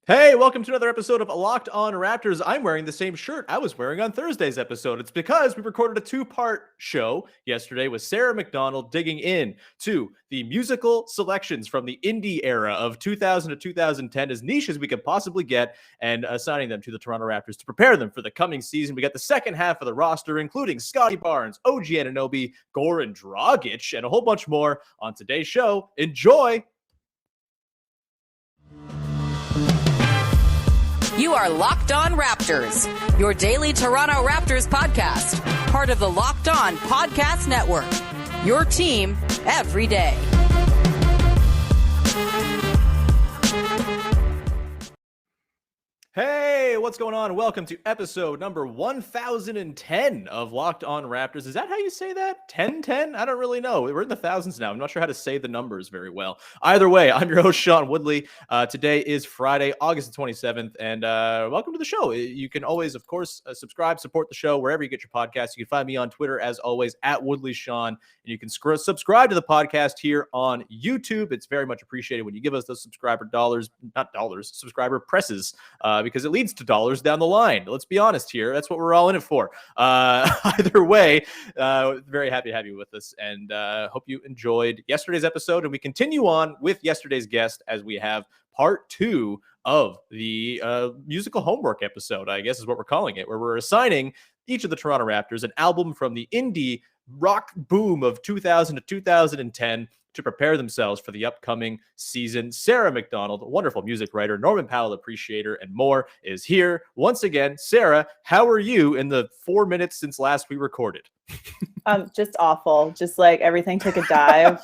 Hey, welcome to another episode of Locked On Raptors. I'm wearing the same shirt I was wearing on Thursday's episode. It's because we recorded a two-part show yesterday with Sarah MacDonald digging in to the musical selections from the indie era of 2000 to 2010, as niche as we could possibly get, and assigning them to the Toronto Raptors to prepare them for the coming season. We got the second half of the roster, including Scotty Barnes, OG Anunoby, Goran Dragic, and a whole bunch more on today's show. Enjoy! You are Locked On Raptors, your daily Toronto Raptors podcast, part of the Locked On Podcast Network, your team every day. Hey, what's going on? Welcome to episode number 1010 of Locked On Raptors. Is that how you say that? 1010? I don't really know. We're in the thousands now. I'm not sure how to say the numbers very well. Either way, I'm your host, Sean Woodley. Today is Friday, August the 27th, and welcome to the show. You can always, of course, subscribe, support the show wherever you get your podcasts. You can find me on Twitter, as always, at WoodleySean, and you can subscribe to the podcast here on YouTube. It's very much appreciated when you give us those subscriber subscriber presses, because it leads to dollars down the line. Let's be honest here. That's what we're all in it for. Either way, very happy to have you with us, and hope you enjoyed yesterday's episode. And we continue on with yesterday's guest as we have part two of the musical homework episode, I guess is what we're calling it, where we're assigning each of the Toronto Raptors an album from the indie rock boom of 2000 to 2010 to prepare themselves for the upcoming season. Sarah MacDonald, a wonderful music writer, Norman Powell appreciator, and more, is here once again. Sarah, how are you in the 4 minutes since last we recorded? Just awful. Just like everything took a dive.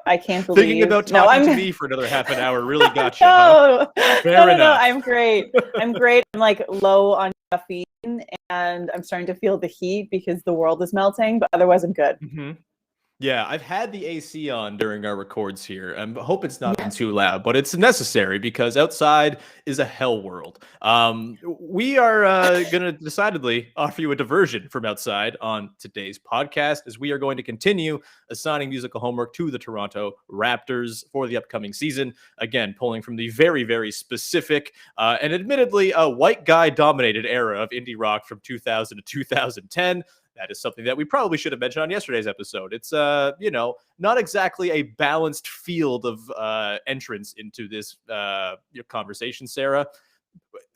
I can't believe. Thinking about talking to me for another half an hour really got you. No, huh? Fair enough. No. I'm great. I'm like low on caffeine, and I'm starting to feel the heat because the world is melting. But otherwise, I'm good. Mm-hmm. Yeah, I've had the AC on during our records here. I hope it's not been too loud, but it's necessary because outside is a hell world. We are going to decidedly offer you a diversion from outside on today's podcast, as we are going to continue assigning musical homework to the Toronto Raptors for the upcoming season. Again, pulling from the very, very specific and admittedly a white guy-dominated era of indie rock from 2000 to 2010. That is something that we probably should have mentioned on yesterday's episode. It's, not exactly a balanced field of entrance into this conversation, Sarah.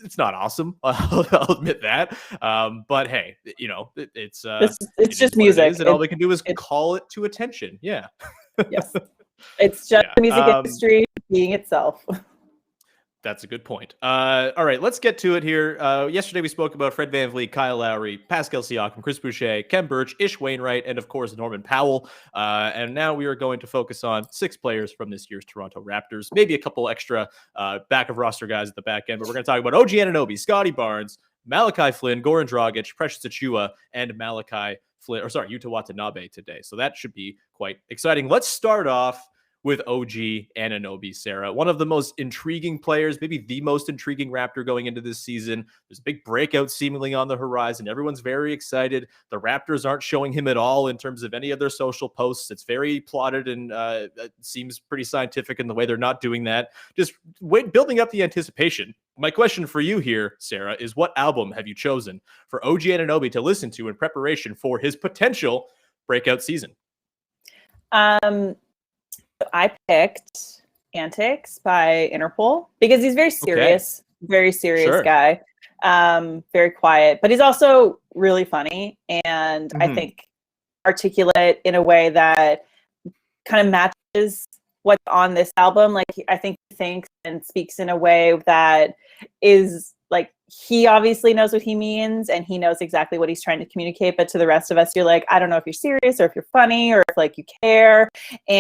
It's not awesome. I'll admit that. But hey, it's just music. And all we can do is call it to attention. Yeah. Yes. It's just the music industry being itself. That's a good point. All right, let's get to it here. Yesterday we spoke about Fred VanVleet, Kyle Lowry, Pascal Siakam, Chris Boucher, Kem Birch, Ish Wainwright, and of course Norman Powell. And now we are going to focus on 6 players from this year's Toronto Raptors. Maybe a couple extra back of roster guys at the back end, but we're going to talk about OG Anunoby, Scotty Barnes, Malachi Flynn, Goran Dragic, Precious Achiuwa, and Malachi Flynn, Yuta Watanabe today. So that should be quite exciting. Let's start off with OG Anunoby, Sarah. One of the most intriguing players, maybe the most intriguing Raptor going into this season. There's a big breakout seemingly on the horizon. Everyone's very excited. The Raptors aren't showing him at all in terms of any of their social posts. It's very plotted and it seems pretty scientific in the way they're not doing that. Just building up the anticipation. My question for you here, Sarah, is what album have you chosen for OG Anunoby to listen to in preparation for his potential breakout season? I picked Antics by Interpol because he's very serious, guy. Very quiet, but he's also really funny and I think articulate in a way that kind of matches what's on this album. Like, I think he thinks and speaks in a way that is like, he obviously knows what he means and he knows exactly what he's trying to communicate. But to the rest of us, you're like, I don't know if you're serious or if you're funny or if like you care.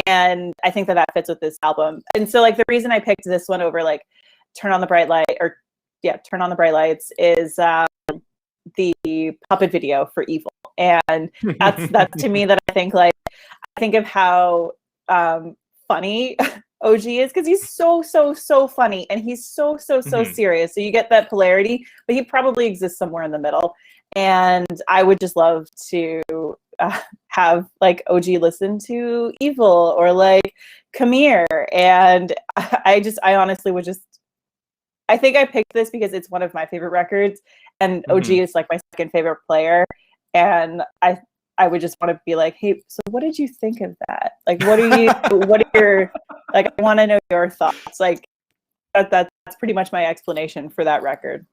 And I think that fits with this album. And so like the reason I picked this one over like Turn on the Bright Lights is the puppet video for Evil. And that's to me that I think of how funny OG is, because he's so funny and he's so serious. So you get that polarity, but he probably exists somewhere in the middle. And I would just love to have like OG listen to Evil or like Come Here. And I honestly would just I think I picked this because it's one of my favorite records, and OG is like my second favorite player. And I would just want to be like, hey, so what did you think of that? Like, what are your, like, I want to know your thoughts. Like, that's pretty much my explanation for that record.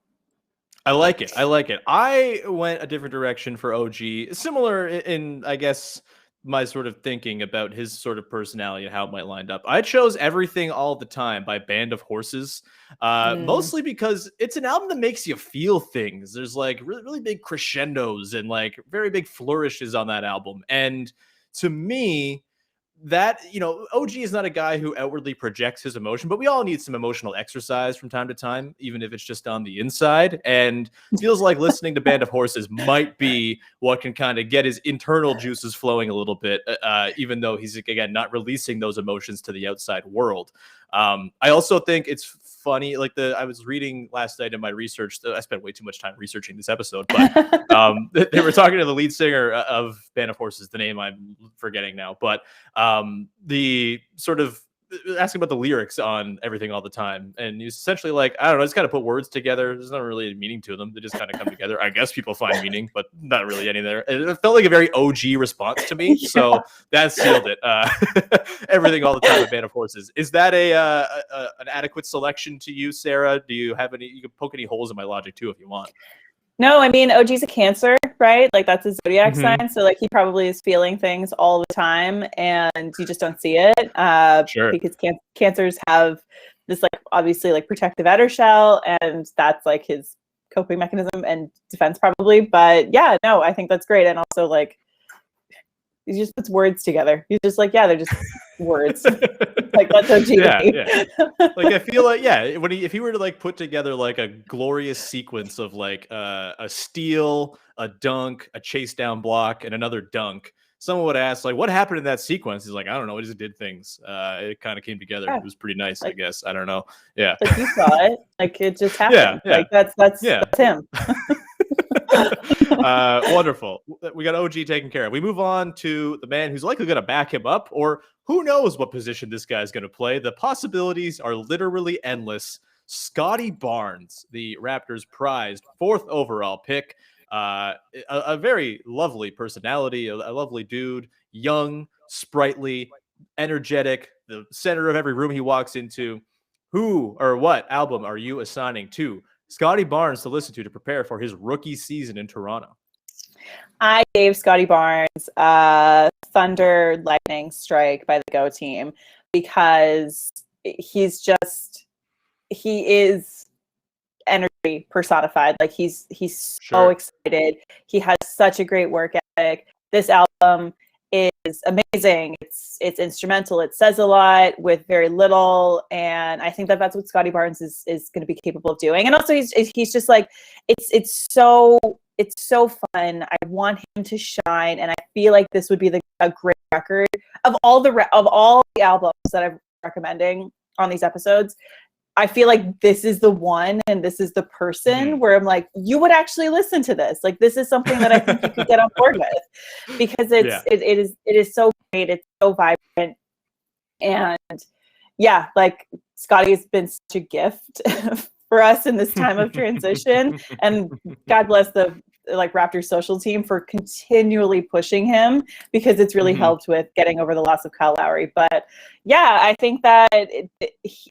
I like it. I went a different direction for OG, similar in I guess, my sort of thinking about his sort of personality and how it might line up. I chose Everything All the Time by Band of Horses, mostly because it's an album that makes you feel things. There's like really, really big crescendos and like very big flourishes on that album. And to me, that, OG is not a guy who outwardly projects his emotion, but we all need some emotional exercise from time to time, even if it's just on the inside. And feels like listening to Band of Horses might be what can kind of get his internal juices flowing a little bit, even though he's, again, not releasing those emotions to the outside world. I also think it's funny, like I was reading last night in my research. I spent way too much time researching this episode, but they were talking to the lead singer of Band of Horses, the name I'm forgetting now, but the sort of asking about the lyrics on Everything All the Time, and he's essentially like, I don't know, just kind of put words together. There's not really a meaning to them. They just kind of come together. I guess people find meaning, but not really any there. It felt like a very OG response to me, so that sealed it. Everything All the Time with Band of Horses. Is that an adequate selection to you, Sarah? Do you have any? You can poke any holes in my logic too if you want. No, I mean, OG's a Cancer, right? Like, that's his zodiac sign. So, like, he probably is feeling things all the time, and you just don't see it. Sure. Because Cancers have this, like, obviously, like, protective outer shell, and that's, like, his coping mechanism and defense probably. But, yeah, no, I think that's great. And also, like, he just puts words together. He's just like, yeah, they're just words. Like, that's OG. Yeah. Like, I feel like, if he were to like put together like a glorious sequence of like a steal, a dunk, a chase down block, and another dunk, someone would ask like, what happened in that sequence? He's like, I don't know. It just did things. It kind of came together. Yeah. It was pretty nice, like, I guess. I don't know. Yeah. Like, you saw it. Like, it just happened. Yeah. Like, that's him. Wonderful. We got OG taken care of. We move on to the man who's likely going to back him up, or who knows what position this guy's going to play. The possibilities are literally endless. Scotty Barnes, the Raptors' prized 4th overall pick. A very lovely personality, a lovely dude, young, sprightly, energetic, the center of every room he walks into. Who or what album are you assigning to Scotty Barnes to listen to prepare for his rookie season in Toronto? I gave Scotty Barnes Thunder Lightning Strike by the Go team because he is energy personified. Like, he's so excited. He has such a great work ethic. This album is amazing. It's instrumental. It says a lot with very little, and I think that's what Scotty Barnes is going to be capable of doing. And also, he's just like, it's so fun. I want him to shine, and I feel like this would be a great record of all the albums that I'm recommending on these episodes. I feel like this is the one, and this is the person where I'm like, you would actually listen to this. Like, this is something that I think you could get on board with, because it is so great. It's so vibrant. And yeah, like, Scotty has been such a gift for us in this time of transition, and God bless the Raptors social team for continually pushing him, because it's really helped with getting over the loss of Kyle Lowry. But yeah, I think that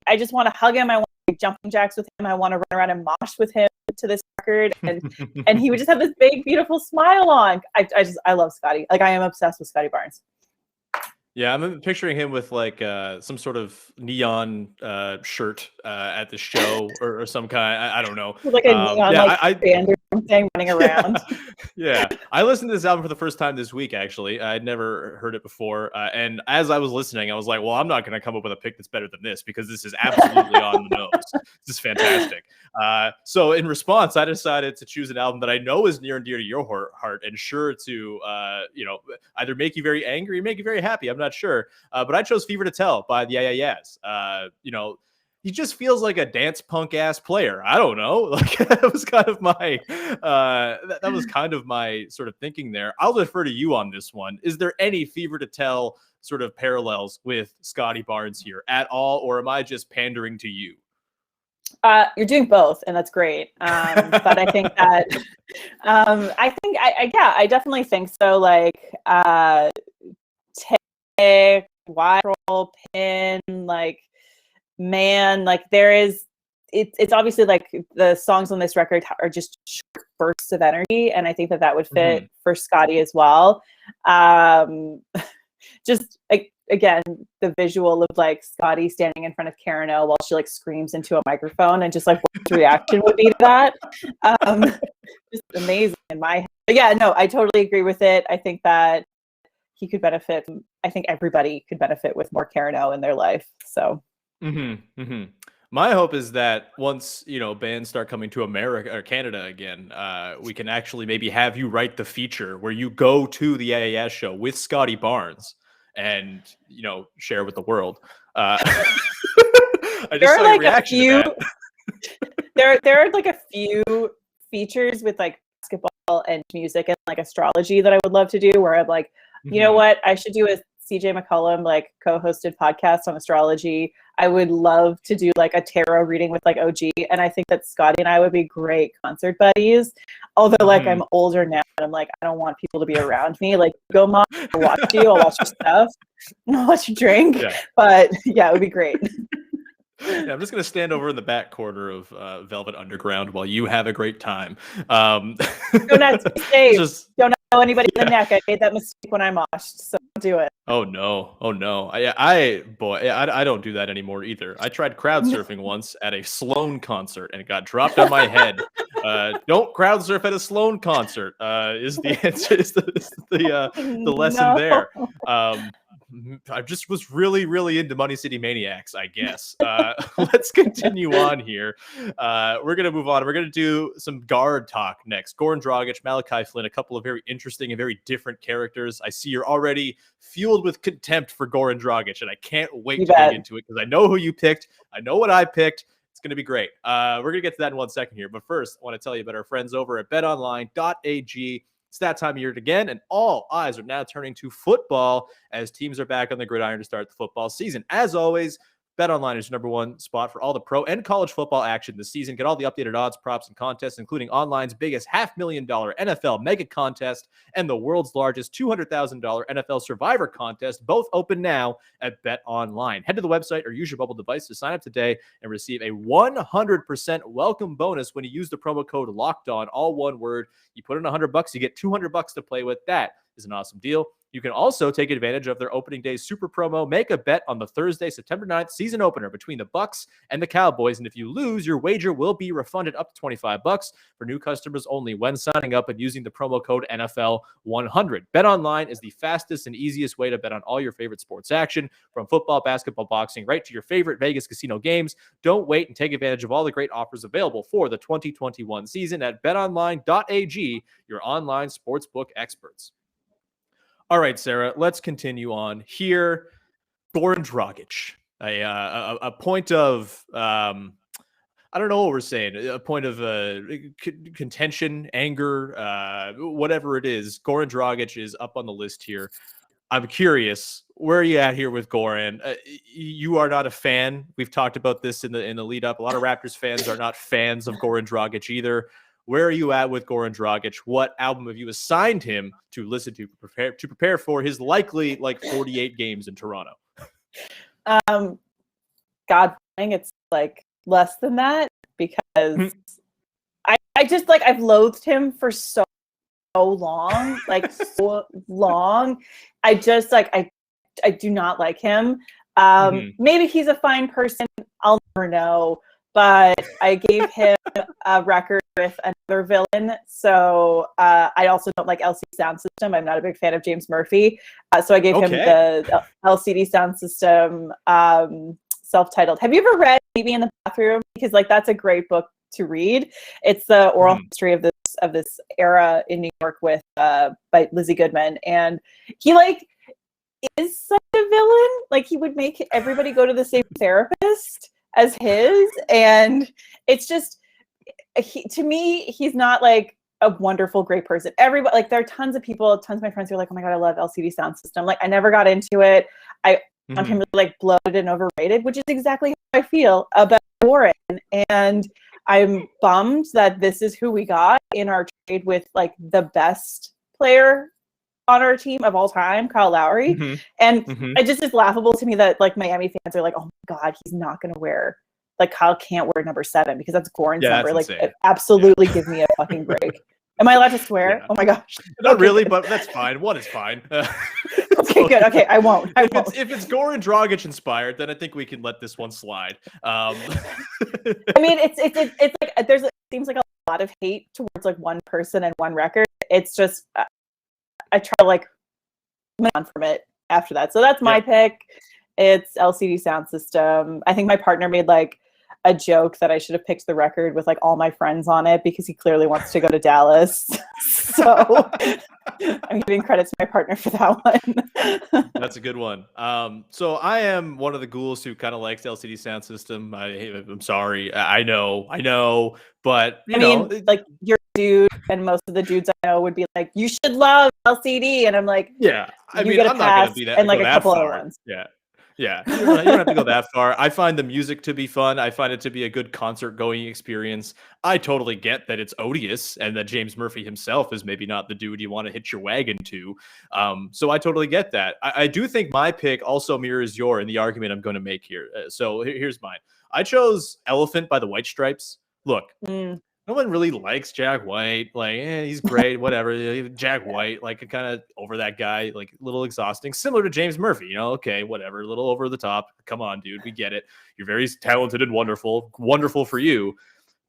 I just want to hug him. I want to do jumping jacks with him. I want to run around and mosh with him to this record, and he would just have this big, beautiful smile on. I love Scotty. Like, I am obsessed with Scotty Barnes. Yeah, I'm picturing him with like some sort of neon shirt at the show or some kind. I don't know. Like a neon band or something running around. Yeah, I listened to this album for the first time this week. Actually, I'd never heard it before, and as I was listening, I was like, "Well, I'm not going to come up with a pick that's better than this, because this is absolutely on the nose. This is fantastic." So, in response, I decided to choose an album that I know is near and dear to your heart, and sure to either make you very angry or make you very happy. I'm not sure, but I chose "Fever to Tell" by the Yeah Yeah Yeahs. He just feels like a dance punk ass player. I don't know. Like, that was kind of my that was kind of my sort of thinking there. I'll defer to you on this one. Is there any Fever to Tell sort of parallels with Scotty Barnes here at all, or am I just pandering to you? You're doing both, and that's great. But I think that I definitely think so. Like tick, wide roll, pin, like man, like there is. It's obviously like the songs on this record are just short bursts of energy, and I think that would fit for Scottie as well. Just like, again, the visual of like Scottie standing in front of Karen O while she like screams into a microphone, and just like what his reaction would be to that. Just amazing in my head. But yeah, no, I totally agree with it. I think that he could benefit. I think everybody could benefit with more Karen O in their life. So. My hope is that once, bands start coming to America or Canada again, we can actually maybe have you write the feature where you go to the AAS show with Scotty Barnes and, share with the world. I just saw your reaction to that. There are like a few features with like basketball and music and like astrology that I would love to do, where I'm like, you know what, I should do a CJ McCollum like co-hosted podcast on astrology. I would love to do like a tarot reading with like OG, and I think that Scotty and I would be great concert buddies. Although like I'm older now, and I'm like, I don't want people to be around me. Like, go mom, I'll watch you, I'll watch your stuff, I'll watch you drink. Yeah. But yeah, it would be great. Yeah, I'm just going to stand over in the back corner of Velvet Underground while you have a great time. Don't know anybody in the neck. I made that mistake when I moshed, so don't do it. Oh no. I don't do that anymore either. I tried crowd surfing once at a Sloan concert and it got dropped on my head. Don't crowd surf at a Sloan concert. Is the answer, is the lesson there. I just was really, really into Money City Maniacs, I guess. Let's continue on here. We're going to move on. We're going to do some guard talk next. Goran Dragic, Malachi Flynn, a couple of very interesting and very different characters. I see you're already fueled with contempt for Goran Dragic, and I can't wait to dig into it because I know who you picked. I know what I picked. It's going to be great. We're going to get to that in 1 second here. But first, I want to tell you about our friends over at betonline.ag. It's that time of year again, and all eyes are now turning to football as teams are back on the gridiron to start the football season. As always, BetOnline is your #1 spot for all the pro and college football action this season. Get all the updated odds, props, and contests, including online's biggest $500,000 NFL mega contest and the world's largest $200,000 NFL Survivor contest, both open now at BetOnline. Head to the website or use your mobile device to sign up today and receive a 100% welcome bonus when you use the promo code LOCKEDON, all one word. You put in $100, you get $200 to play with. That is an awesome deal. You can also take advantage of their opening day super promo. Make a bet on the Thursday, September 9th season opener between the Bucks and the Cowboys. And if you lose, your wager will be refunded up to $25 for new customers only when signing up and using the promo code NFL100. BetOnline is the fastest and easiest way to bet on all your favorite sports action, from football, basketball, boxing, right to your favorite Vegas casino games. Don't wait and take advantage of all the great offers available for the 2021 season at betonline.ag, your online sportsbook experts. All right, Sarah, let's continue on here. Goran Dragic, a point of, I don't know what we're saying, a point of contention, anger, whatever it is. Goran Dragic is up on the list here. I'm curious, where are you at here with Goran? You are not a fan. We've talked about this in the lead up. A lot of Raptors fans are not fans of Goran Dragic either. Where are you at with Goran Dragic? What album have you assigned him to listen to prepare for his likely 48 games in Toronto? God dang, it's like less than that, because I just I've loathed him for so long, so long. I just I do not like him. Maybe he's a fine person. I'll never know. But I gave him a record with another villain. So I also don't like LCD Soundsystem. I'm not a big fan of James Murphy. So I gave him the LCD Soundsystem self-titled. Have you ever read Maybe in the Bathroom? Because that's a great book to read. It's the oral history of this era in New York with by Lizzie Goodman. And he is such a villain. He would make everybody go to the same therapist as his, and it's just to me, he's not a wonderful, great person. Everybody, there are tons of my friends who are like, oh my god, I love LCD Soundsystem. I never got into it. I found him really bloated and overrated, which is exactly how I feel about Goran, and I'm bummed that this is who we got in our trade with like the best player on our team of all time, Kyle Lowry. Mm-hmm. And Mm-hmm. it just is laughable to me that like Miami fans are like, oh my God, he's not going to wear, like Kyle can't wear number 7 because that's Goran's number. Like, absolutely give me a fucking break. Am I allowed to swear? Yeah. Oh my gosh. Not really, but that's fine. One is fine. Okay, good. Okay, I won't. If it's Goran Dragic inspired, then I think we can let this one slide. I mean, it's like it seems like a lot of hate towards like one person and one record. It's just I try to like move on from it after that. So that's my pick. It's LCD Soundsystem. I think my partner made like a joke that I should have picked the record with like all my friends on it because he clearly wants to go to Dallas. So I'm giving credit to my partner for that one. That's a good one. So I am one of the ghouls who kind of likes LCD Soundsystem. I'm sorry. I know, but I mean, like you're a dude, and most of the dudes I know would be like, you should love LCD, and I'm like, yeah. I mean, I'm not gonna be that, and like a couple other ones. Yeah, you don't have to go that far. I find the music to be fun. I find it to be a good concert-going experience. I totally get that it's odious and that James Murphy himself is maybe not the dude you want to hitch your wagon to. So I totally get that. I do think my pick also mirrors your in the argument I'm going to make here. So here's mine. I chose Elephant by the White Stripes. Look, no one really likes Jack White. Like, he's great, whatever. Jack White, like, kind of over that guy, like, a little exhausting. Similar to James Murphy, you know? Okay, whatever. A little over the top. Come on, dude. We get it. You're very talented and wonderful. Wonderful for you.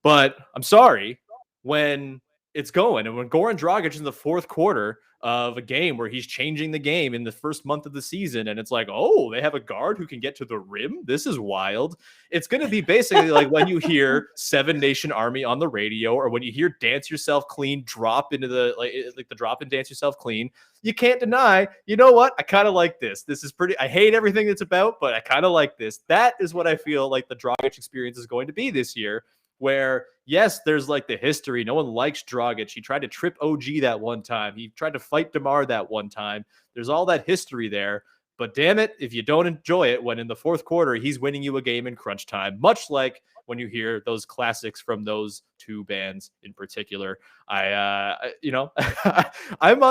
But I'm sorry, when it's going, and when Goran Dragic in the fourth quarter of a game where he's changing the game in the first month of the season, and it's like, oh, they have a guard who can get to the rim? This is wild. It's going to be basically like when you hear Seven Nation Army on the radio, or when you hear Dance Yourself Clean drop into the like the drop and Dance Yourself Clean. You can't deny, you know what? I kind of like this. This is pretty, I hate everything it's about, but I kind of like this. That is what I feel like the Dragic experience is going to be this year. Where, yes, there's like the history. No one likes Dragic. He tried to trip OG that one time. He tried to fight DeMar that one time. There's all that history there. But damn it, if you don't enjoy it when in the fourth quarter, he's winning you a game in crunch time, much like when you hear those classics from those two bands in particular. I'm on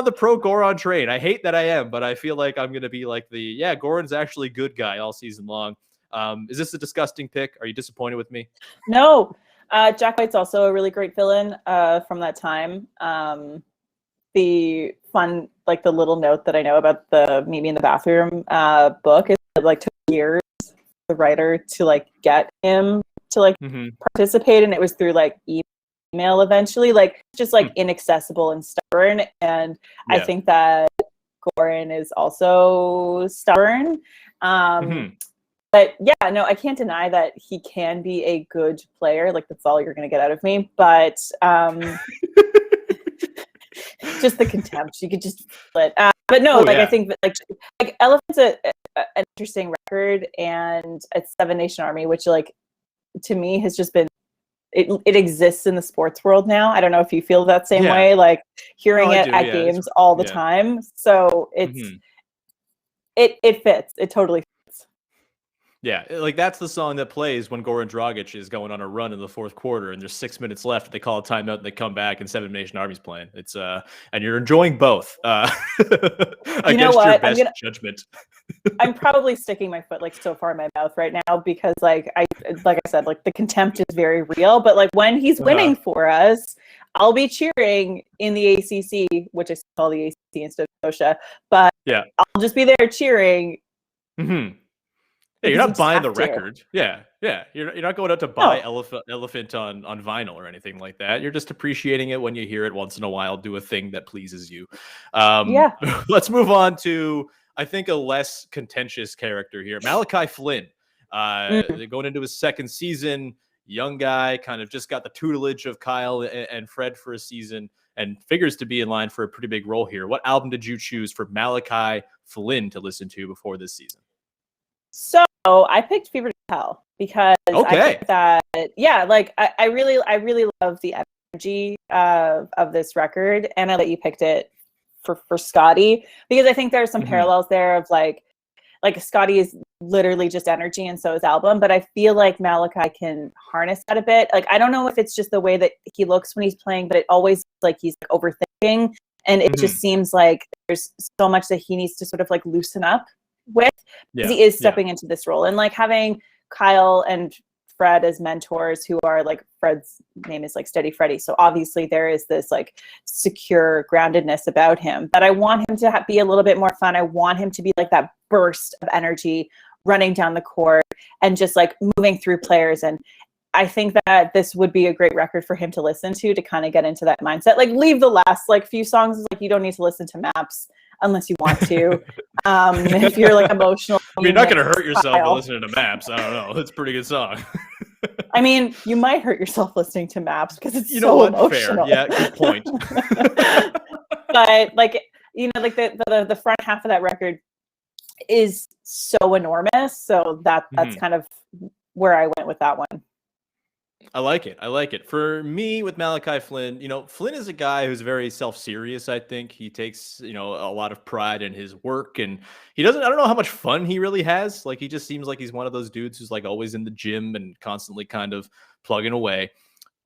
the pro Goran train. I hate that I am, but I feel like I'm going to be like Goran's actually a good guy all season long. Is this a disgusting pick? Are you disappointed with me? No. Jack White's also a really great villain from that time. The fun, like the little note that I know about the Meet Me in the Bathroom book is that, like, took years for the writer to like get him to like participate, and it was through like email eventually, like just like inaccessible and stubborn. And I think that Goran is also stubborn. But yeah, no, I can't deny that he can be a good player. Like, that's all you're going to get out of me. But just the contempt, you could just feel it. But no, I think that like Elephant's an interesting record, and it's Seven Nation Army, which like to me has just been it exists in the sports world now. I don't know if you feel that same way, like hearing it at games all the time. So it's it fits. It totally fits. Yeah, like that's the song that plays when Goran Dragic is going on a run in the fourth quarter, and there's 6 minutes left. They call a timeout, and they come back, and Seven Nation Army's playing. It's and you're enjoying both. Against your best judgment. I'm probably sticking my foot like so far in my mouth right now because like I said, like the contempt is very real. But like when he's winning for us, I'll be cheering in the ACC, which I call the ACC instead of Scotia. But I'll just be there cheering. Mm-hmm. Yeah, you're not buying the record. Yeah. You're not going out to buy Elephant on vinyl or anything like that. You're just appreciating it when you hear it once in a while. Do a thing that pleases you. Let's move on to, I think, a less contentious character here. Malachi Flynn. Going into his second season, young guy, kind of just got the tutelage of Kyle and Fred for a season and figures to be in line for a pretty big role here. What album did you choose for Malachi Flynn to listen to before this season? So I picked Fever to Hell because I think that I really love the energy of this record, and I let you picked it for Scotty because I think there are some parallels there of like like Scotty is literally just energy, and so is Album. But I feel like Malachi can harness that a bit. Like, I don't know if it's just the way that he looks when he's playing, but it always like he's overthinking, and it just seems like there's so much that he needs to sort of like loosen up with, because he is stepping into this role, and like having Kyle and Fred as mentors, who are like, Fred's name is like Steady Freddy, so obviously there is this like secure groundedness about him, but I want him to be a little bit more fun. I want him to be like that burst of energy running down the court and just like moving through players. And I think that this would be a great record for him to listen to kind of get into that mindset. Like, leave the last like few songs, like, you don't need to listen to Maps unless you want to. If you're like emotional, I mean, you're not going to hurt yourself by listening to Maps. I don't know. It's a pretty good song. I mean, you might hurt yourself listening to Maps because it's so emotional. Fair. Yeah, good point. But like, you know, like the front half of that record is so enormous. So that's kind of where I went with that one. I like it. For me, with Malachi Flynn, you know, Flynn is a guy who's very self-serious. I think he takes, you know, a lot of pride in his work, and I don't know how much fun he really has. Like, he just seems like he's one of those dudes who's like always in the gym and constantly kind of plugging away.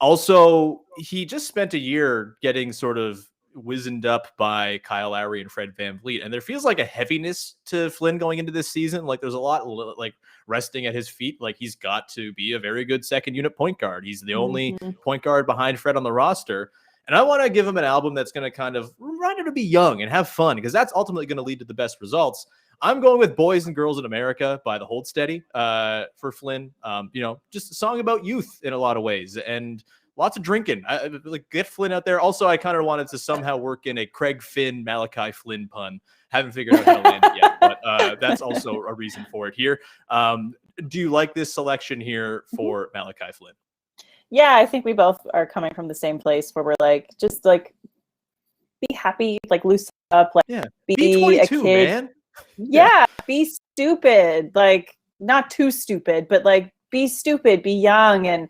Also, he just spent a year getting sort of wizened up by Kyle Lowry and Fred VanVleet, and there feels like a heaviness to Flynn going into this season. Like, there's a lot like resting at his feet. Like, he's got to be a very good second unit point guard. He's the only point guard behind Fred on the roster, and I want to give him an album that's going to kind of remind him to be young and have fun, because that's ultimately going to lead to the best results. I'm going with Boys and Girls in America by the Hold Steady for Flynn. You know, just a song about youth in a lot of ways, and lots of drinking. Like, get Flynn out there. Also, I kind of wanted to somehow work in a Craig Finn, Malachi Flynn pun. Haven't figured out how to land it yet, but that's also a reason for it here. Do you like this selection here for Malachi Flynn? Yeah, I think we both are coming from the same place where we're like, just like, be happy, like, loosen up, like, be 22, a kid. Man. Yeah, be stupid. Like, not too stupid, but like, be stupid, be young. And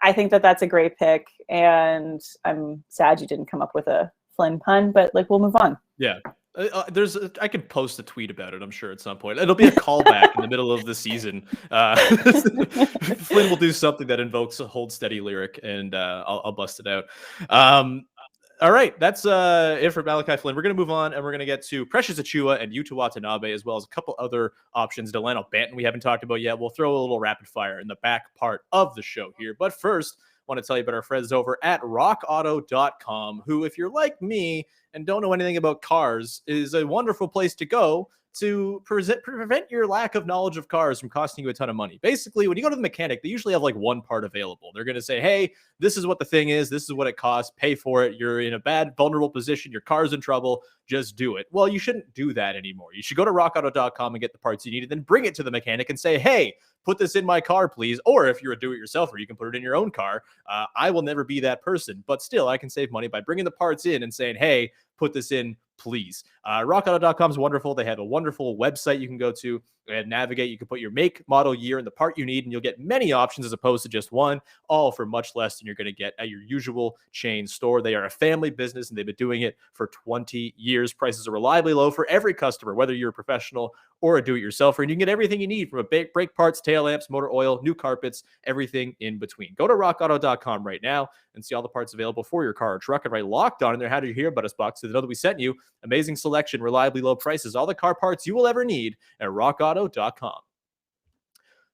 I think that that's a great pick, and I'm sad you didn't come up with a Flynn pun, but like, we'll move on. Yeah. I can post a tweet about it, I'm sure, at some point. It'll be a callback in the middle of the season. Flynn will do something that invokes a Hold Steady lyric, and I'll bust it out. All right, that's it for Malachi Flynn. We're going to move on, and we're going to get to Precious Achiuwa and Yuta Watanabe, as well as a couple other options. Delano Banton we haven't talked about yet. We'll throw a little rapid fire in the back part of the show here. But first, I want to tell you about our friends over at rockauto.com, who, if you're like me and don't know anything about cars, is a wonderful place to go to prevent your lack of knowledge of cars from costing you a ton of money. Basically, when you go to the mechanic, they usually have like one part available. They're going to say, hey, this is what the thing is. This is what it costs. Pay for it. You're in a bad, vulnerable position. Your car's in trouble. Just do it. Well, you shouldn't do that anymore. You should go to rockauto.com and get the parts you need, and then bring it to the mechanic and say, hey, put this in my car, please. Or if you're a do-it-yourselfer, you can put it in your own car. I will never be that person, but still, I can save money by bringing the parts in and saying, hey, put this in, please. Rockauto.com is wonderful. They have a wonderful website you can go to and navigate. You can put your make, model, year, and the part you need, and you'll get many options as opposed to just one, all for much less than you're going to get at your usual chain store. They are a family business, and they've been doing it for 20 years. Prices are reliably low for every customer, whether you're a professional or a do-it-yourselfer, and you can get everything you need, from a brake parts, tail lamps, motor oil, new carpets, everything in between. Go to rockauto.com right now and see all the parts available for your car or truck, and write Locked On in their How Did You Hear About Us box so they know that we sent you. Amazing selection, reliably low prices, all the car parts you will ever need at rockauto.com.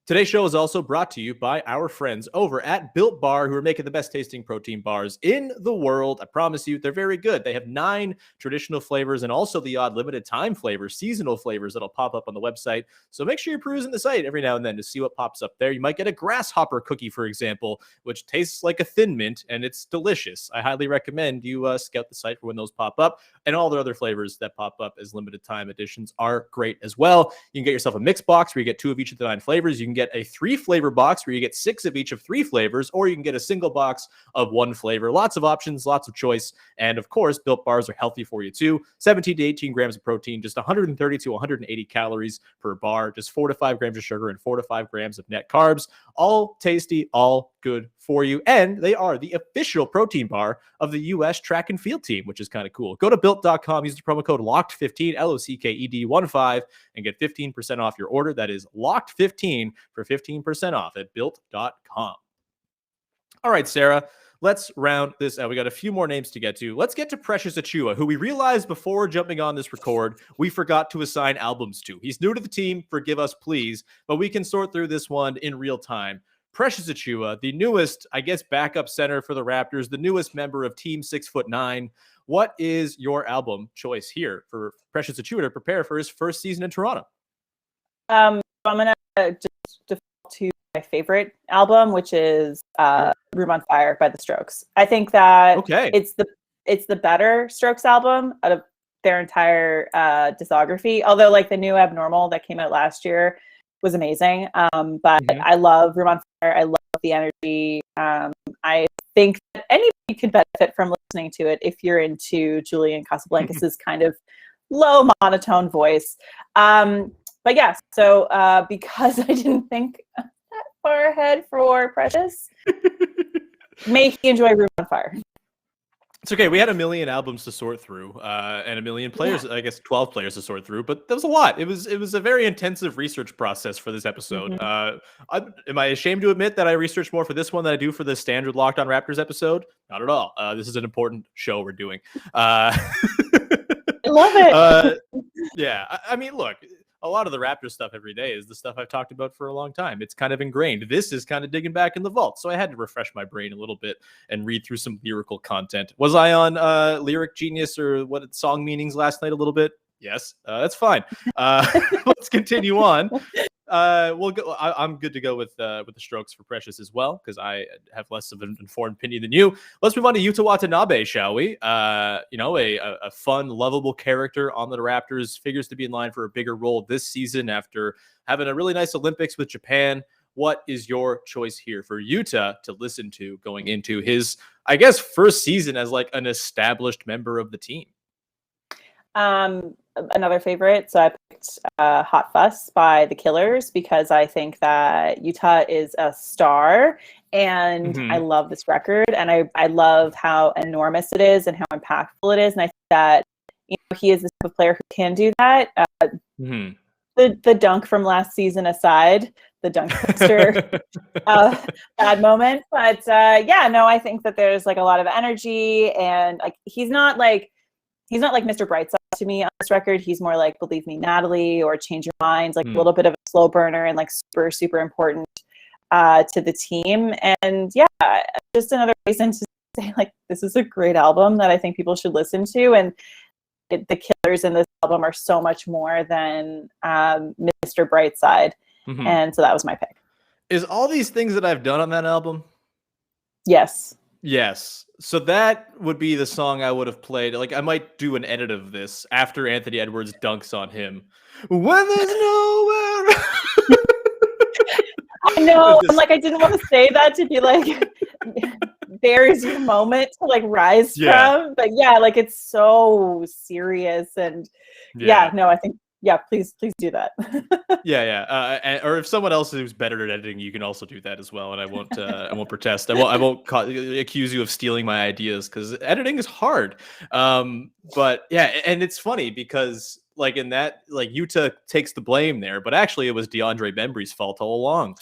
Today's show is also brought to you by our friends over at Built Bar, who are making the best tasting protein bars in the world. I promise you, they're very good. They have 9 traditional flavors and also the odd limited time flavors, seasonal flavors that'll pop up on the website. So make sure you're perusing the site every now and then to see what pops up there. You might get a grasshopper cookie, for example, which tastes like a Thin Mint, and it's delicious. I highly recommend you scout the site for when those pop up. And all the other flavors that pop up as limited time editions are great as well. You can get yourself a mix box where you get 2 of each of the 9 flavors. You can get a 3 flavor box where you get 6 of each of 3 flavors, or you can get a single box of 1 flavor. Lots of options, lots of choice. And of course, Built Bars are healthy for you too. 17 to 18 grams of protein, just 130 to 180 calories per bar, just 4 to 5 grams of sugar and 4 to 5 grams of net carbs. All tasty, all good for you. And they are the official protein bar of the U.S. track and field team, which is kind of cool. Go to built.com, use the promo code LOCKED15, LOCKED15, and get 15% off your order. That is LOCKED15 for 15% off at built.com. All right, Sarah, let's round this out. We got a few more names to get to. Let's get to Precious Achiuwa, who we realized before jumping on this record, we forgot to assign albums to. He's new to the team. Forgive us, please. But we can sort through this one in real time. Precious Achiuwa, the newest, I guess, backup center for the Raptors, the newest member of Team 6'9". What is your album choice here for Precious Achiuwa to prepare for his first season in Toronto? I'm going to just default to my favorite album, which is Room on Fire by The Strokes. I think that it's the better Strokes album out of their entire discography. Although like the new Abnormal that came out last year was amazing. But I love Room on Fire. I love the energy. I think that anybody could benefit from listening to it if you're into Julian Casablancas's kind of low monotone voice. But yeah, so because I didn't think that far ahead for Precious, may he enjoy Room on Fire. It's okay. We had a million albums to sort through, and a million players. I guess 12 players to sort through, but that was a lot. It was a very intensive research process for this episode. Am I ashamed to admit that I researched more for this one than I do for the standard Locked On Raptors episode? Not at all. This is an important show we're doing. I love it. Yeah, I mean, look. A lot of the Raptors stuff every day is the stuff I've talked about for a long time. It's kind of ingrained. This is kind of digging back in the vault. So I had to refresh my brain a little bit and read through some lyrical content. Was I on Lyric Genius or what song meanings last night a little bit? Yes, that's fine. Let's continue on. We'll go. I'm good to go with the Strokes for Precious as well because I have less of an informed opinion than you. Let's move on to Yuta Watanabe, shall we? A fun, lovable character on the Raptors, figures to be in line for a bigger role this season after having a really nice Olympics with Japan. What is your choice here for Yuta to listen to going into his, I guess, first season as like an established member of the team? Another favorite. So I picked Hot Fuss by The Killers because I think that Yuta is a star and I love this record and I love how enormous it is and how impactful it is. And I think that he is the type of player who can do that. The dunk from last season aside, the dunk poster bad moment. But I think that there's like a lot of energy and like he's not like Mr. Brightside to me on this record. He's more like Believe Me, Natalie or Change Your Minds, like a little bit of a slow burner and like super, super important to the team. And yeah, just another reason to say like, this is a great album that I think people should listen to. And the Killers in this album are so much more than Mr. Brightside. And so that was my pick. Is All These Things That I've Done on that album? Yes. So that would be the song I would have played. Like I might do an edit of this after Anthony Edwards dunks on him. When there's nowhere. I know. I'm like, I didn't want to say that to be like, there's your moment to like rise from. But yeah, like it's so serious and I think please do that. Or if someone else is better at editing, you can also do that as well. And I won't protest. I won't accuse you of stealing my ideas because editing is hard. But yeah, and it's funny because like in that, like Yuta takes the blame there, but actually it was DeAndre Bembry's fault all along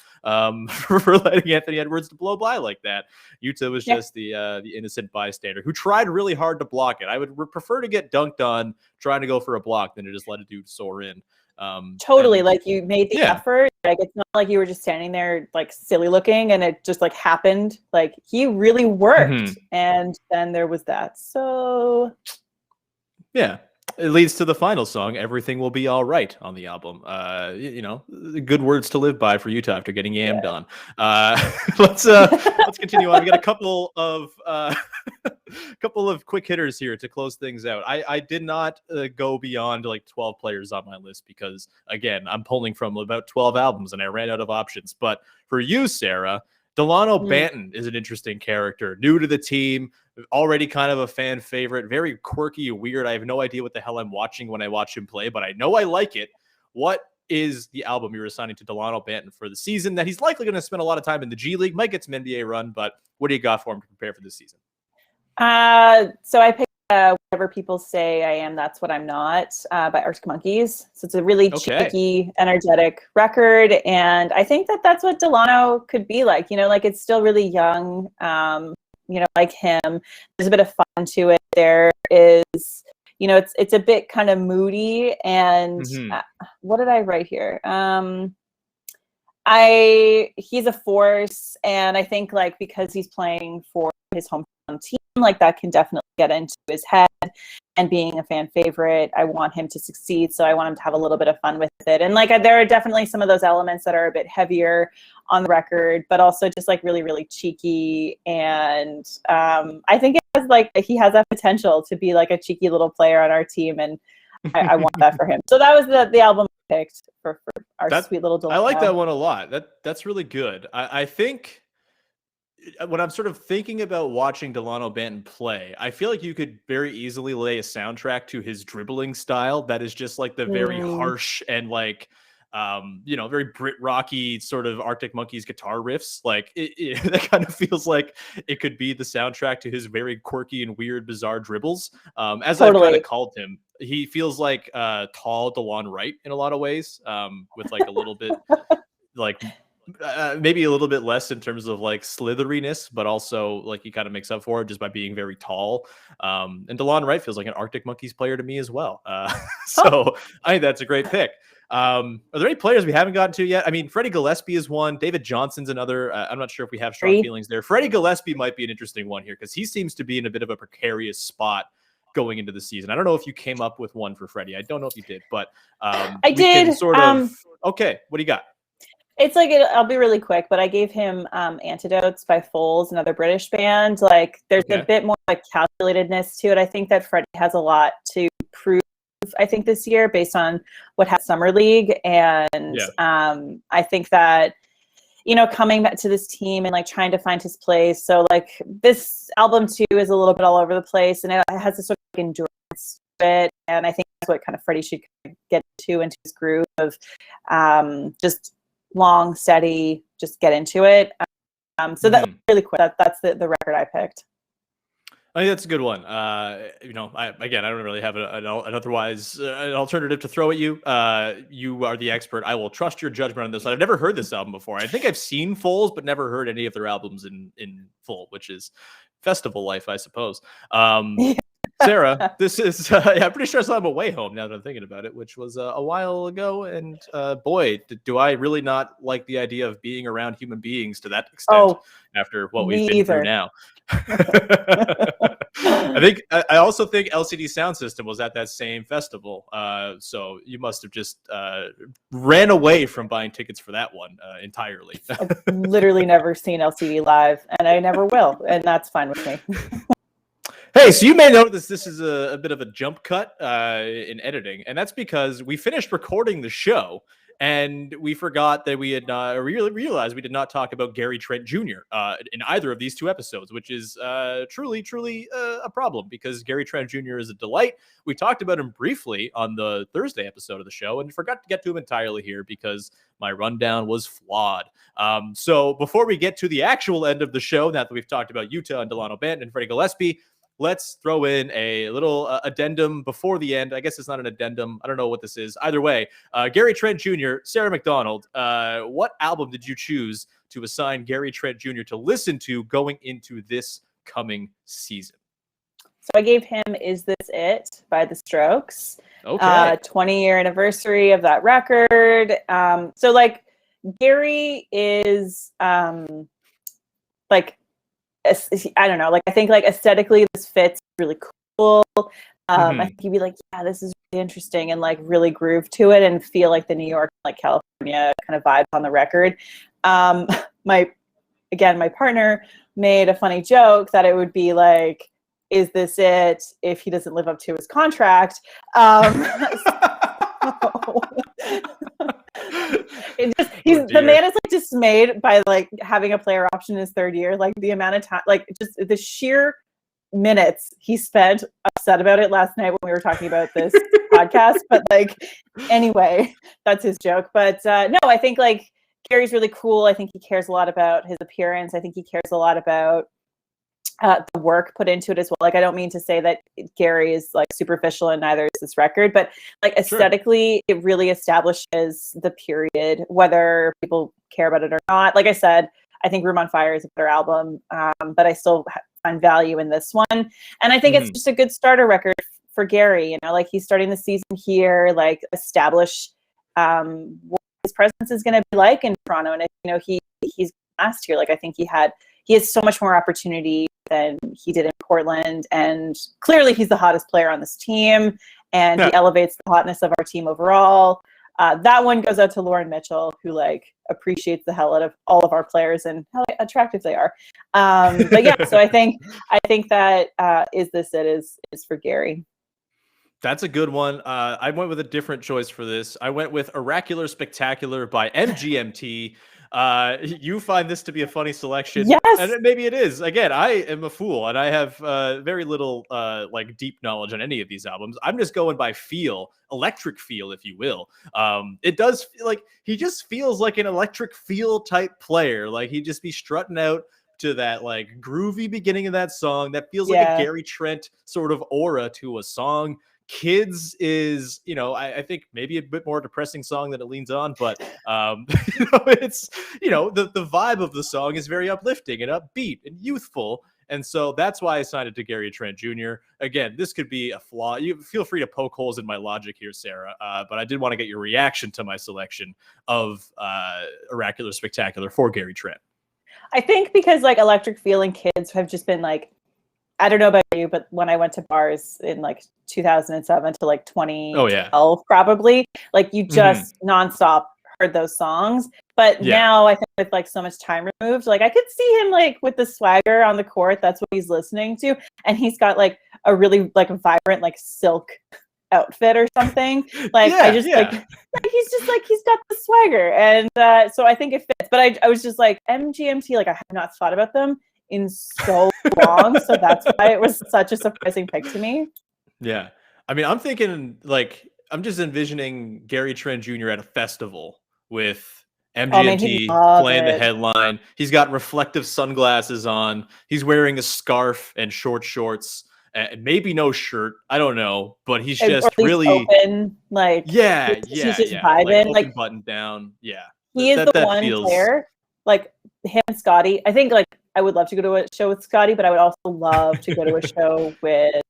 for letting Anthony Edwards to blow by like that. Yuta was just the innocent bystander who tried really hard to block it. I would prefer to get dunked on trying to go for a block than to just let a dude soar in. Totally. Like you made the effort. Like it's not like you were just standing there like silly looking and it just like happened. Like he really worked. And then there was that. So yeah. It leads to the final song, Everything Will Be All Right, on the album. Good words to live by for Yuta after getting yammed on. Let's continue on. We got a couple of quick hitters here to close things out. I did not go beyond like 12 players on my list because, again, I'm pulling from about 12 albums and I ran out of options. But for you, Sarah, Delano Banton is an interesting character, new to the team, already kind of a fan favorite, very quirky, weird. I have no idea what the hell I'm watching when I watch him play, but I know I like it. What is the album you're assigning to Delano Banton for the season that he's likely going to spend a lot of time in the G League, might get some NBA run, but what do you got for him to prepare for this season? So I picked Whatever People Say I Am, That's What I'm Not by Arctic Monkeys. So it's a really cheeky, energetic record. And I think that that's what Delano could be like. Like it's still really young, like him. There's a bit of fun to it. There is, it's a bit kind of moody. And what did I write here? He's a force. And I think like because he's playing for his hometown team, like that can definitely get into his head, and being a fan favorite, I want him to succeed, so I want him to have a little bit of fun with it. And like there are definitely some of those elements that are a bit heavier on the record, but also just like really, really cheeky. And I think he has that potential to be like a cheeky little player on our team, and I want that for him. So that was the album I picked for our sweet little Delano. I like that one a lot. That's really good. I think when I'm sort of thinking about watching Delano Banton play, I feel like you could very easily lay a soundtrack to his dribbling style that is just like the very harsh and like, very Brit rocky sort of Arctic Monkeys guitar riffs. Like that kind of feels like it could be the soundtrack to his very quirky and weird, bizarre dribbles. As I've kind of called him, he feels like tall DeLon Wright in a lot of ways, with like a little bit like maybe a little bit less in terms of like slitheriness, but also like he kind of makes up for it just by being very tall. And DeLon Wright feels like an Arctic Monkeys player to me as well. So I think that's a great pick. Are there any players we haven't gotten to yet? I mean, Freddie Gillespie is one. David Johnson's another. I'm not sure if we have strong feelings there. Freddie Gillespie might be an interesting one here because he seems to be in a bit of a precarious spot going into the season. I don't know if you came up with one for Freddie. I don't know if you did, but I did. Okay, what do you got? It's like, I'll be really quick, but I gave him Antidotes by Foles, another British band. Like there's a bit more like calculatedness to it. I think that Freddie has a lot to prove, I think, this year based on what happened Summer League. And I think that, coming back to this team and like trying to find his place. So like this album too is a little bit all over the place, and it has this sort of endurance to it. And I think that's what kind of Freddie should get into his groove of just long, steady, just get into it. So that's really quick. That's the record I picked. I think that's a good one. I don't really have an alternative to throw at you. You are the expert. I will trust your judgment on this. I've never heard this album before. I think I've seen Foles, but never heard any of their albums in full, which is festival life, I suppose. Sarah, this is, I'm pretty sure I saw him Way Home now that I'm thinking about it, which was a while ago. And boy, do I really not like the idea of being around human beings to that extent after what we've been through now. I also think LCD Soundsystem was at that same festival. So you must have just ran away from buying tickets for that one entirely. I've literally never seen LCD live, and I never will. And that's fine with me. Hey, so you may notice this is a bit of a jump cut in editing, and that's because we finished recording the show and we forgot that we had not realized we did not talk about Gary Trent Jr. In either of these two episodes, which is truly a problem because Gary Trent Jr. is a delight. We talked about him briefly on the Thursday episode of the show and forgot to get to him entirely here because my rundown was flawed. So before we get to the actual end of the show, now that we've talked about Utah and Delano Banton and Freddie Gillespie, let's throw in a little addendum before the end. I guess it's not an addendum. I don't know what this is. Either way, Gary Trent Jr., Sarah MacDonald, what album did you choose to assign Gary Trent Jr. to listen to going into this coming season? So I gave him Is This It by The Strokes. Okay. 20-year anniversary of that record. So like Gary is like, I don't know, like I think like aesthetically this fits really cool. I think you'd be like, yeah, this is really interesting, and like really groove to it and feel like the New York, like California kind of vibes on the record. My partner made a funny joke that it would be like, is this it if he doesn't live up to his contract? The man is like dismayed by like having a player option in his third year, like the amount of time, like just the sheer minutes he spent upset about it last night when we were talking about this podcast. But like, anyway, that's his joke. But no, I think like Gary's really cool. I think he cares a lot about his appearance. I think he cares a lot about the work put into it as well. Like, I don't mean to say that Gary is like superficial, and neither is this record, but like aesthetically, it really establishes the period, whether people care about it or not. Like I said, I think Room on Fire is a better album, but I still find value in this one. And I think it's just a good starter record for Gary. You know, like he's starting the season here, like establish what his presence is going to be like in Toronto. And if, you know, he's last year, like I think he has so much more opportunity than he did in Portland. And clearly he's the hottest player on this team, and he elevates the hotness of our team overall. That one goes out to Lauren Mitchell, who like appreciates the hell out of all of our players and how attractive they are. But yeah, so I think that Is This It is for Gary. That's a good one. I went with a different choice for this. I went with Oracular Spectacular by MGMT. You find this to be a funny selection. Yes. And maybe it is. Again, I am a fool, and I have very little like deep knowledge on any of these albums. I'm just going by feel, electric feel, if you will. It does feel like he just feels like an electric feel type player. Like he'd just be strutting out to that like groovy beginning of that song that feels like a Gary Trent sort of aura to a song. Kids is, you know, I think maybe a bit more depressing song that it leans on, but you know, it's, you know, the vibe of the song is very uplifting and upbeat and youthful. And so that's why I signed it to Gary Trent Jr. Again, this could be a flaw. You feel free to poke holes in my logic here, Sarah. But I did want to get your reaction to my selection of Oracular Spectacular for Gary Trent. I think because like Electric Feel and Kids have just been like, I don't know about you, but when I went to bars in like 2007 to like 2012, probably, like you just nonstop heard those songs. But now I think with like so much time removed, like I could see him like with the swagger on the court. That's what he's listening to. And he's got like a really like vibrant, like silk outfit or something. Like I just like he's just like, he's got the swagger. And so I think it fits. But I was just like, MGMT, like I have not thought about them in so long, so that's why it was such a surprising pick to me. Yeah, I mean, I'm thinking like I'm just envisioning Gary Trent Jr. at a festival with MGMT playing the headline. He's got reflective sunglasses on. He's wearing a scarf and short shorts, and maybe no shirt. I don't know, but he's just really open, like he's just vibing, like buttoned down. Yeah, he is the one player. Like him and Scotty, I think like I would love to go to a show with Scotty, but I would also love to go to a show with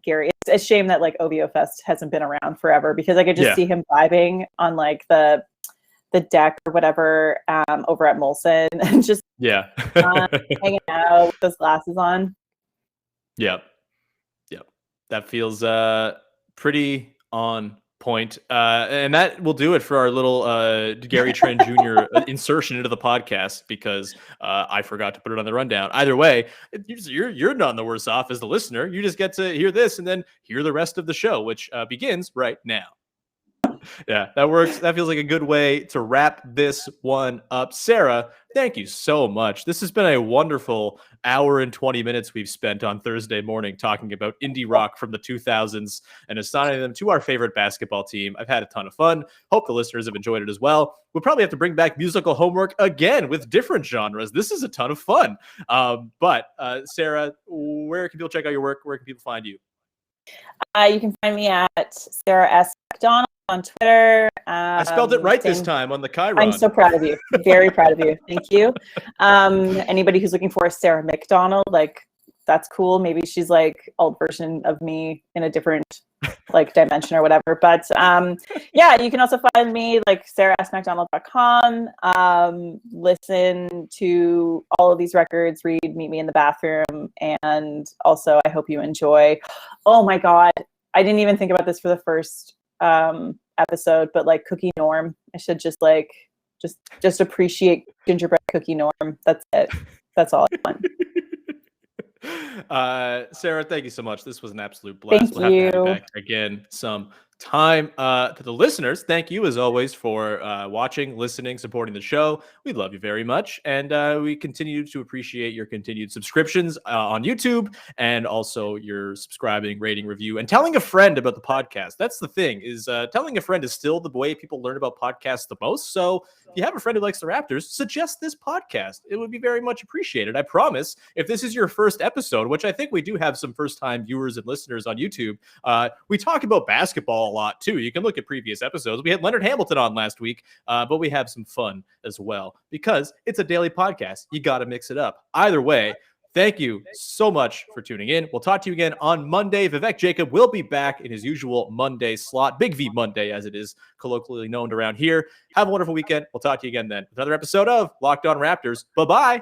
Gary. It's a shame that like OVO Fest hasn't been around forever, because I could just see him vibing on like the deck or whatever over at Molson and just hanging out with those glasses on. Yep. That feels pretty on point. And that will do it for our little Gary Trent Jr. insertion into the podcast, because I forgot to put it on the rundown. Either way, you're none the worse off as the listener. You just get to hear this and then hear the rest of the show, which begins right now. Yeah, that works. That feels like a good way to wrap this one up. Sarah, thank you so much. This has been a wonderful hour and 20 minutes we've spent on Thursday morning talking about indie rock from the 2000s and assigning them to our favorite basketball team. I've had a ton of fun. Hope the listeners have enjoyed it as well. We'll probably have to bring back musical homework again with different genres. This is a ton of fun. But Sarah, where can people check out your work? Where can people find you? You can find me at Sarah S. MacDonald on Twitter. I spelled it right this time on the Chiron. I'm so proud of you. Very proud of you. Thank you. Anybody who's looking for a Sarah MacDonald, like that's cool. Maybe she's like old version of me in a different like dimension or whatever. But yeah, you can also find me like sarahsmacdonald.com. Listen to all of these records, read Meet Me in the Bathroom, and also I hope you enjoy. Oh my God, I didn't even think about this for the first episode, but like Cookie Norm. I should just appreciate gingerbread cookie Norm. That's it. That's all I want. Sarah, thank you so much. This was an absolute blast. Thank you. Have to have you back again some time. To the listeners, thank you as always for watching, listening, supporting the show. We love you very much, and we continue to appreciate your continued subscriptions on YouTube, and also your subscribing, rating, review, and telling a friend about the podcast. That's the thing, is telling a friend is still the way people learn about podcasts the most. So if you have a friend who likes the Raptors, suggest this podcast. It would be very much appreciated. I promise, if this is your first episode, which I think we do have some first-time viewers and listeners on YouTube, we talk about basketball a lot too. You can look at previous episodes. We had Leonard Hamilton on last week, but we have some fun as well because it's a daily podcast. You got to mix it up. Either way, thank you so much for tuning in. We'll talk to you again on Monday. Vivek Jacob will be back in his usual Monday slot, Big V Monday, as it is colloquially known around here. Have a wonderful weekend. We'll talk to you again then. Another episode of Locked On Raptors. Bye-bye.